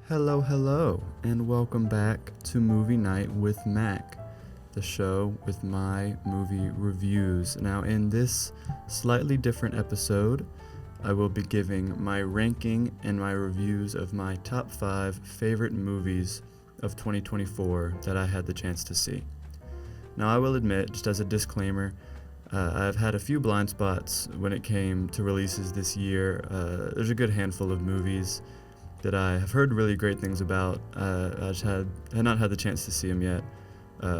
Hello, and welcome back to Movie Night with Mac, the show with my movie reviews. Now, in this slightly different episode, I will be giving my ranking and my reviews of my top 5 favorite movies of 2024 that I had the chance to see. Now, I will admit, just as a disclaimer, I've had a few blind spots when it came to releases this year. There's a good handful of movies that I have heard really great things about. I just had not had the chance to see them yet,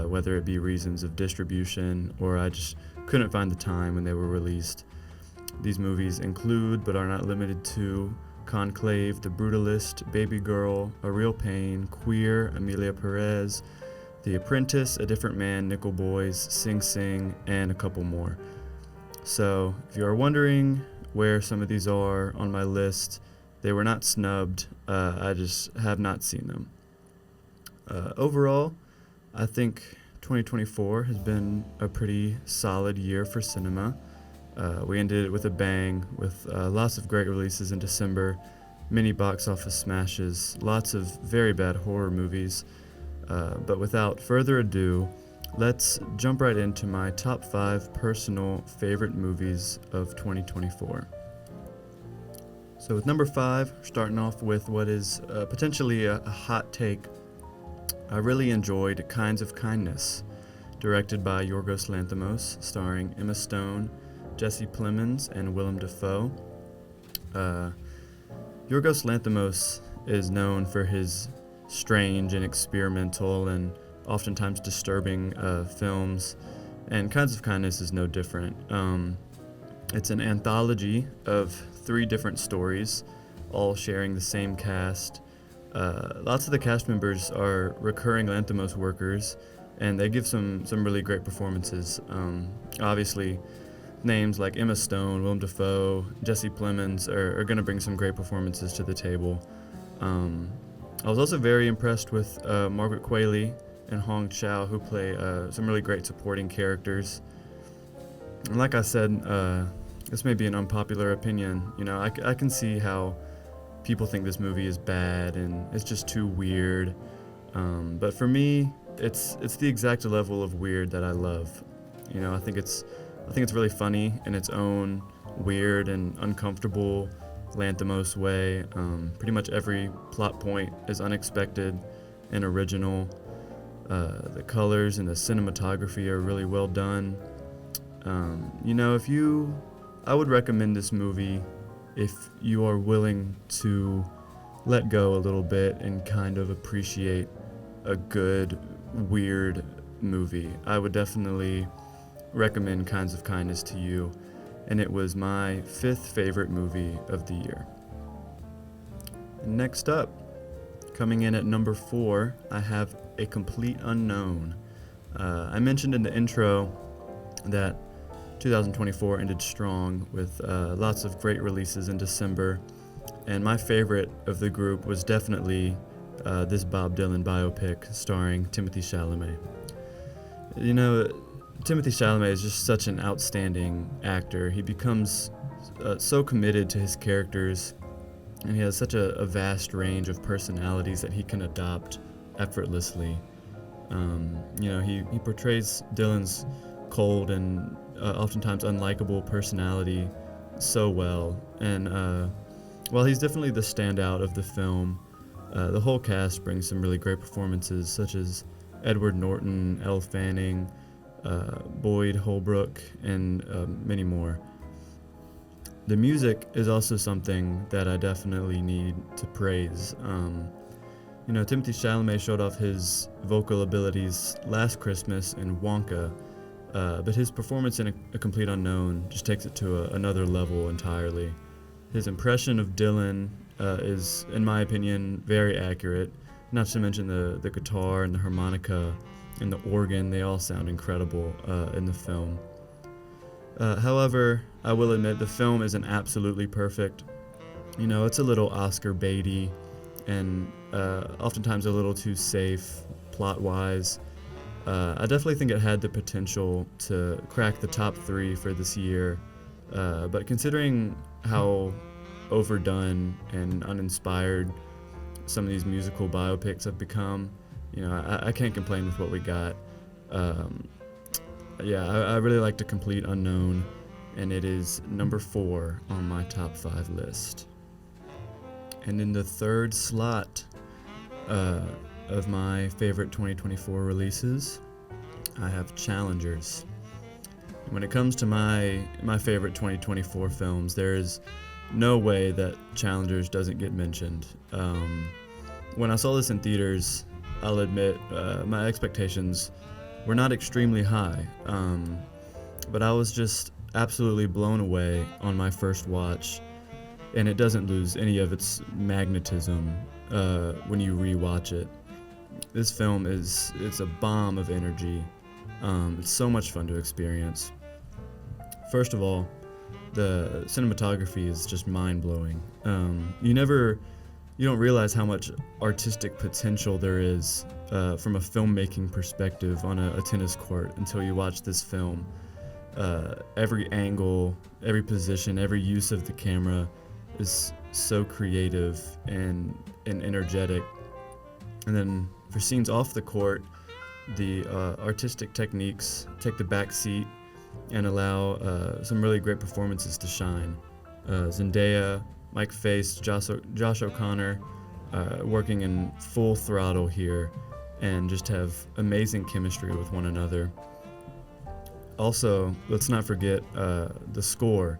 whether it be reasons of distribution or I just couldn't find the time when they were released. These movies include, but are not limited to, Conclave, The Brutalist, Baby Girl, A Real Pain, Queer, Amelia Perez, The Apprentice, A Different Man, Nickel Boys, Sing Sing, and a couple more. So, if you are wondering where some of these are on my list, they were not snubbed. I just have not seen them. Overall, I think 2024 has been a pretty solid year for cinema. We ended it with a bang, with lots of great releases in December, many box office smashes, lots of very bad horror movies. But without further ado, let's jump right into my top 5 personal favorite movies of 2024. So with number 5, starting off with what is potentially a hot take, I really enjoyed Kinds of Kindness, directed by Yorgos Lanthimos, starring Emma Stone, Jesse Plemons, and Willem Dafoe. Yorgos Lanthimos is known for his strange and experimental and oftentimes disturbing films, and Kinds of Kindness is no different. It's an anthology of 3 different stories, all sharing the same cast. Lots of the cast members are recurring Lanthimos workers, and they give some really great performances. Obviously, names like Emma Stone, Willem Dafoe, Jesse Plemons are going to bring some great performances to the table. I was also very impressed with Margaret Qualley and Hong Chow, who play some really great supporting characters. And like I said, this may be an unpopular opinion. You know, I can see how people think this movie is bad and it's just too weird. But for me, it's the exact level of weird that I love. You know, I think it's really funny in its own weird and uncomfortable Lanthimos way. Pretty much every plot point is unexpected and original. The colors and the cinematography are really well done. You know, I would recommend this movie if you are willing to let go a little bit and kind of appreciate a good, weird movie. I would definitely recommend Kinds of Kindness to you, and it was my 5th favorite movie of the year. Next up, coming in at number 4, I have A Complete Unknown. I mentioned in the intro that 2024 ended strong with lots of great releases in December, and my favorite of the group was definitely this Bob Dylan biopic starring Timothée Chalamet. You know, Timothée Chalamet is just such an outstanding actor. He becomes so committed to his characters, and he has such a vast range of personalities that he can adopt effortlessly. You know, he portrays Dylan's cold and oftentimes unlikable personality so well, and while he's definitely the standout of the film, the whole cast brings some really great performances, such as Edward Norton, Elle Fanning, Boyd Holbrook, and many more. The music is also something that I definitely need to praise. You know, Timothée Chalamet showed off his vocal abilities last Christmas in Wonka, but his performance in A Complete Unknown just takes it to another level entirely. His impression of Dylan is, in my opinion, very accurate, not to mention the guitar and the harmonica and the organ. They all sound incredible in the film. However, I will admit the film isn't absolutely perfect. You know, it's a little Oscar baity and oftentimes a little too safe plot-wise. I definitely think it had the potential to crack the top 3 for this year, but considering how overdone and uninspired some of these musical biopics have become, I can't complain with what we got. I really like The Complete Unknown, and it is number 4 on my top 5 list. And in the third slot of my favorite 2024 releases, I have Challengers. When it comes to my favorite 2024 films, there is no way that Challengers doesn't get mentioned. When I saw this in theaters, I'll admit my expectations were not extremely high, but I was just absolutely blown away on my first watch, and it doesn't lose any of its magnetism when you rewatch it. This film it's a bomb of energy. It's so much fun to experience. First of all, the cinematography is just mind-blowing. You don't realize how much artistic potential there is from a filmmaking perspective on a tennis court until you watch this film. Every angle, every position, every use of the camera is so creative and energetic. And then for scenes off the court, the artistic techniques take the back seat and allow some really great performances to shine. Zendaya, Mike Faist, Josh O'Connor working in full throttle here and just have amazing chemistry with one another. Also, let's not forget the score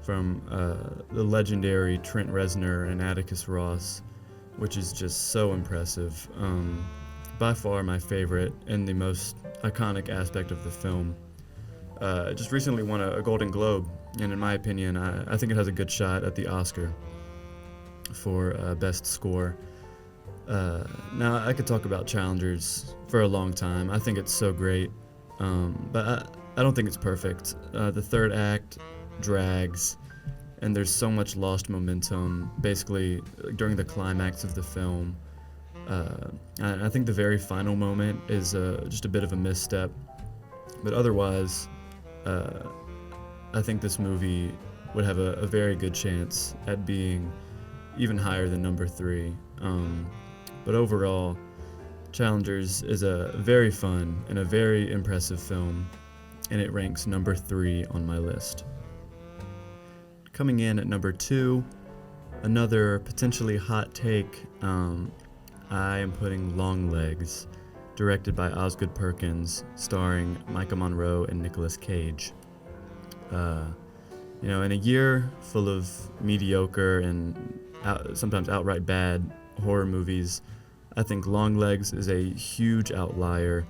from the legendary Trent Reznor and Atticus Ross, which is just so impressive. By far my favorite and the most iconic aspect of the film. It just recently won a Golden Globe, and in my opinion, I think it has a good shot at the Oscar for Best Score. Now, I could talk about Challengers for a long time. I think it's so great, but I don't think it's perfect. The third act drags, and there's so much lost momentum, basically, during the climax of the film. I think the very final moment is just a bit of a misstep, but otherwise, I think this movie would have a very good chance at being even higher than number 3. But overall, Challengers is a very fun and a very impressive film, and it ranks number 3 on my list. Coming in at number 2, another potentially hot take, I am putting Longlegs, directed by Osgood Perkins, starring Micah Monroe and Nicolas Cage. In a year full of mediocre and sometimes outright bad horror movies, I think Longlegs is a huge outlier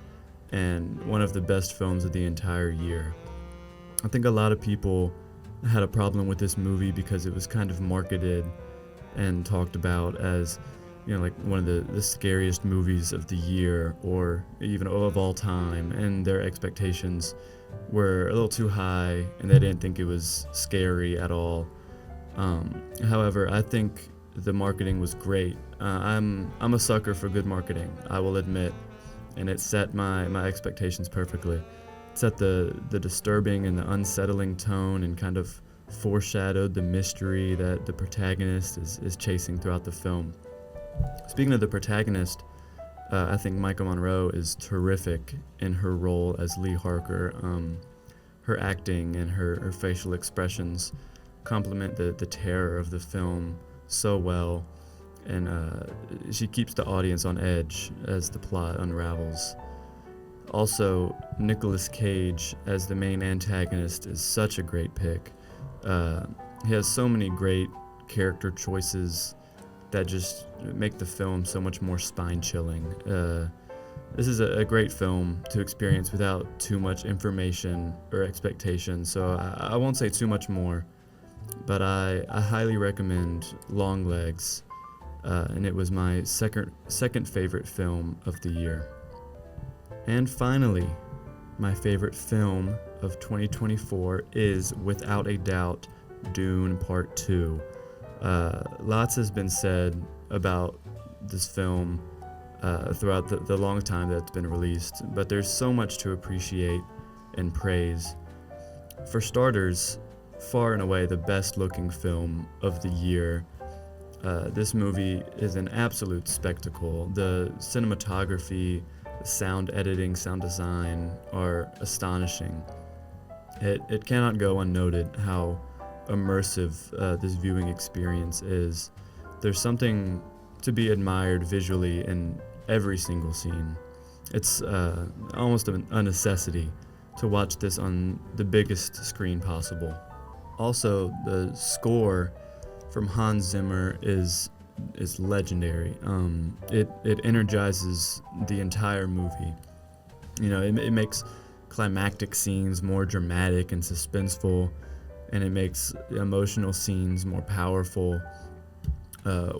and one of the best films of the entire year. I think a lot of people had a problem with this movie because it was kind of marketed and talked about as like one of the scariest movies of the year or even of all time, and their expectations were a little too high and they didn't think it was scary at all. However, I think the marketing was great. I'm a sucker for good marketing, I will admit, and it set my expectations perfectly. It set the disturbing and the unsettling tone and kind of foreshadowed the mystery that the protagonist is chasing throughout the film. Speaking of the protagonist, I think Micah Monroe is terrific in her role as Lee Harker. Her acting and her facial expressions complement the terror of the film so well, and she keeps the audience on edge as the plot unravels. Also, Nicolas Cage as the main antagonist is such a great pick. He has so many great character choices that just make the film so much more spine-chilling. This is a great film to experience without too much information or expectation, so I won't say too much more, but I highly recommend Longlegs, and it was my second favorite film of the year. And finally, my favorite film of 2024 is, without a doubt, Dune Part 2. Lots has been said about this film throughout the long time that it's been released, but there's so much to appreciate and praise. For starters, far and away the best looking film of the year. This movie is an absolute spectacle. The cinematography, sound editing, sound design are astonishing. It cannot go unnoted how immersive this viewing experience is. There's something to be admired visually in every single scene. It's almost a necessity to watch this on the biggest screen possible. Also, the score from Hans Zimmer is legendary. It energizes the entire movie. It makes climactic scenes more dramatic and suspenseful, and it makes emotional scenes more powerful.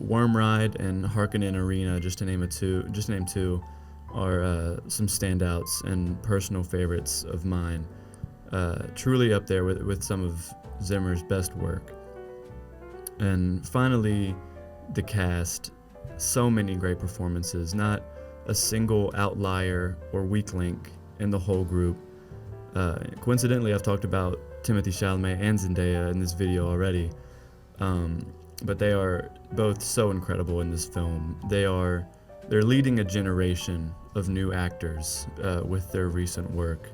Worm Ride and Harkonnen Arena, just to name two, are some standouts and personal favorites of mine. Truly up there with some of Zimmer's best work. And finally, the cast. So many great performances, not a single outlier or weak link in the whole group. Coincidentally, I've talked about Timothée Chalamet and Zendaya in this video already, but they are both so incredible in this film. They're leading a generation of new actors with their recent work.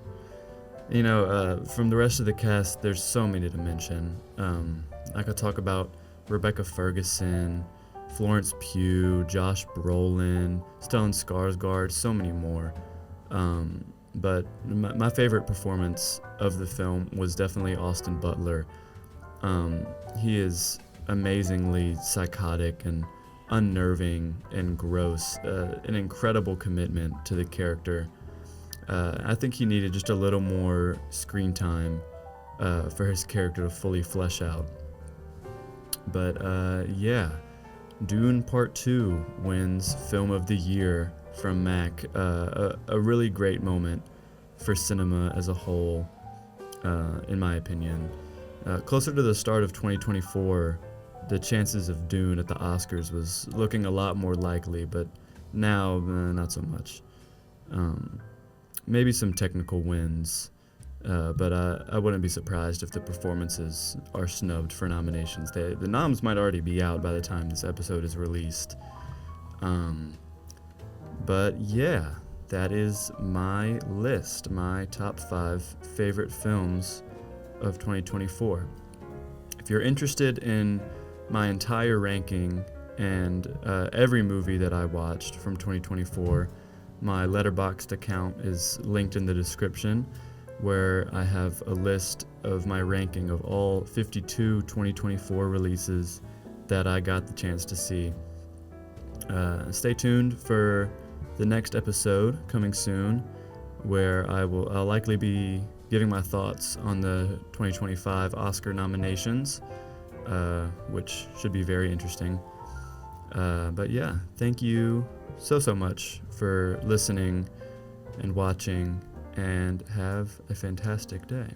From the rest of the cast, there's so many to mention. I could talk about Rebecca Ferguson, Florence Pugh, Josh Brolin, Stellan Skarsgård, so many more. But my favorite performance of the film was definitely Austin Butler. He is amazingly psychotic and unnerving and gross, an incredible commitment to the character. I think he needed just a little more screen time for his character to fully flesh out. But yeah, Dune Part 2 wins Film of the Year from Mac. A really great moment for cinema as a whole, in my opinion. Closer to the start of 2024, the chances of Dune at the Oscars was looking a lot more likely, but now not so much. Maybe some technical wins, but I wouldn't be surprised if the performances are snubbed for nominations. The noms might already be out by the time this episode is released. But yeah, that is my list, my top 5 favorite films of 2024. If you're interested in my entire ranking and every movie that I watched from 2024, my Letterboxd account is linked in the description, where I have a list of my ranking of all 52 2024 releases that I got the chance to see. Stay tuned for the next episode coming soon, where I'll likely be giving my thoughts on the 2025 Oscar nominations, which should be very interesting. But yeah, thank you so much for listening and watching, and have a fantastic day.